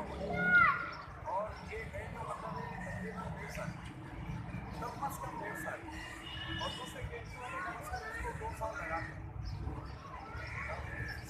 और ये है जो मतलब तकरीबन 1.5 साल, कम अज़ कम 1.5 साल, और दूसरे केटी वाले कम से कम इसको 2 साल लगाते हैं। और हमें उसको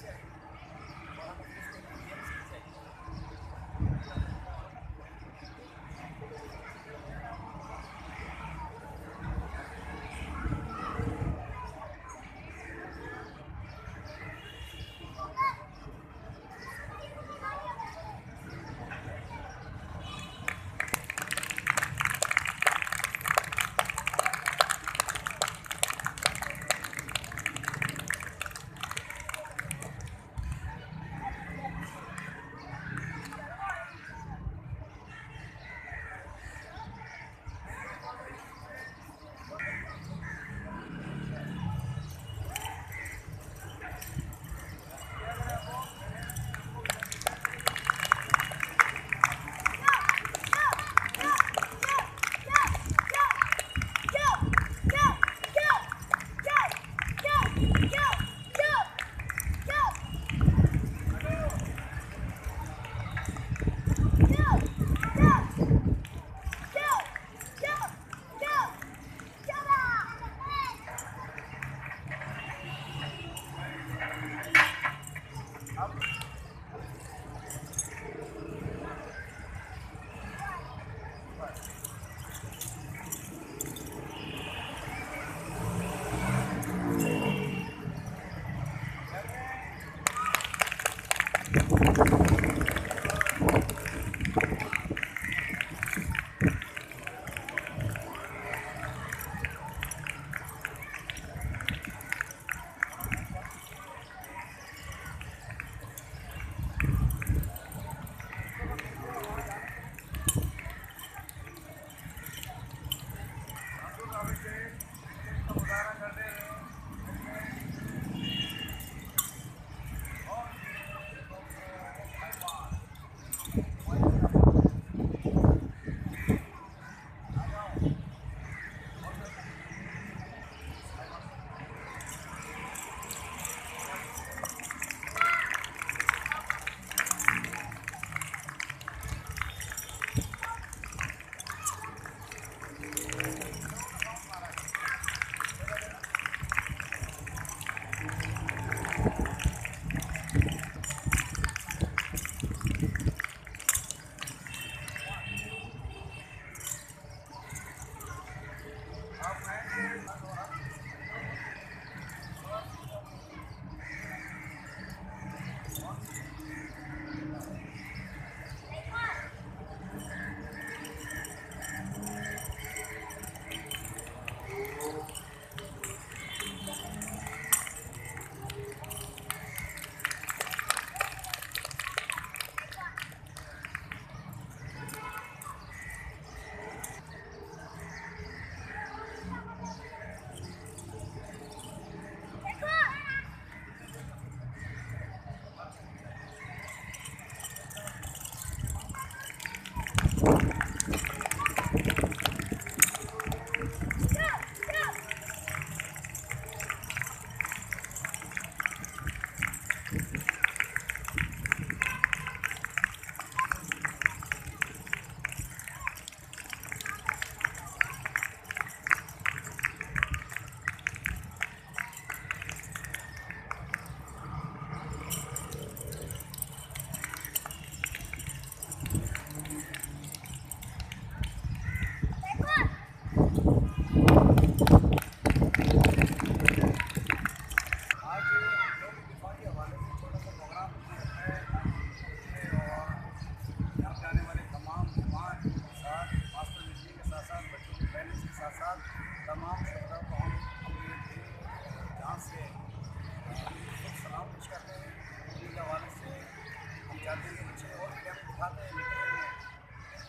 चाहते हैं कि बच्चे और भी टैलेंट दिखाते हैं, लेकिन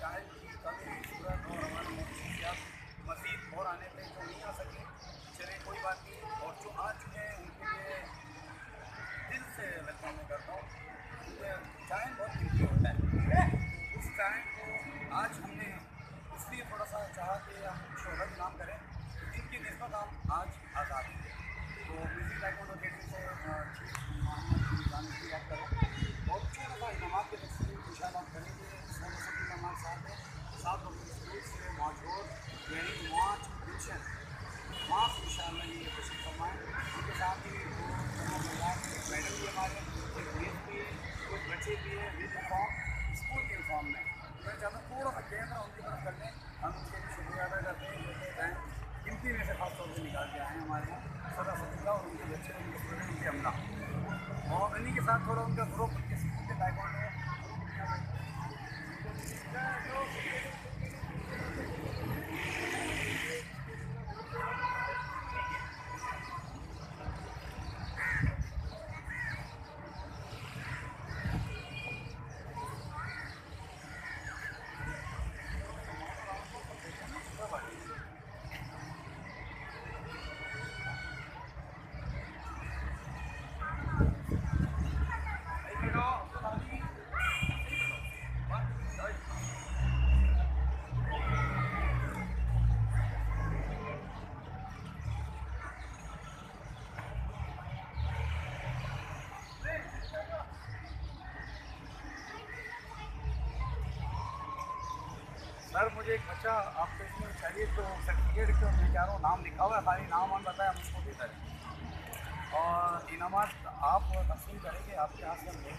चाहे कि कल सूरत और हमारे मोहसियात मज़ीद और आने पे जो नहीं आ सके, चले कोई बात नहीं। और जो आ चुके हैं उनके लिए दिल से वेलकम मैं करता हूँ, क्योंकि टाइम बहुत कीमती होता है। उस टाइम को आज हमने इसलिए थोड़ा सा चाहा कि हम शोहरत नाम करें जिनकी निस्बत हम आज आज़ाद हैं। तो म्यूज़िक टाइकोंडो अकेडमी से चीफ मोहम्मद की बात करें और छोटा सा इनामात के तस्वीर इंशाअल्लाह करेंगे। यानी मार्च मिशन मार्च इंशाल्लाह ये कोशिश करवाएँ। उनके साथ ही वो मैडम भी हमारे एक मिस भी कुछ बच्चे भी हैं विद यूनिफॉर्म स्कूल के यूनिफॉर्म में। मैं चाहता हूँ थोड़ा सा कैमरा उनकी तरफ कर लें, हम उनके भी शुक्रिया अदा करते हैं जो कि गिनती में से खास तौर से निकाल के आए हैं हमारे यहाँ सदा सदुल्ला और उनके बच्चे उनके स्टूडेंट उनके हमला और इन्हीं के साथ थोड़ा उनका ग्रुप उनके स्कूल के बैकग्राउंड है। सर मुझे एक बच्चा आपको इसमें चाहिए तो सर्टिफिकेट का मैं कह रहा हूँ नाम लिखा हुआ है, खाली नाम वाम बताया हम उसको दे दें और इनामात आप तस्लीम करेंगे आपके हाथ से हम लेंगे।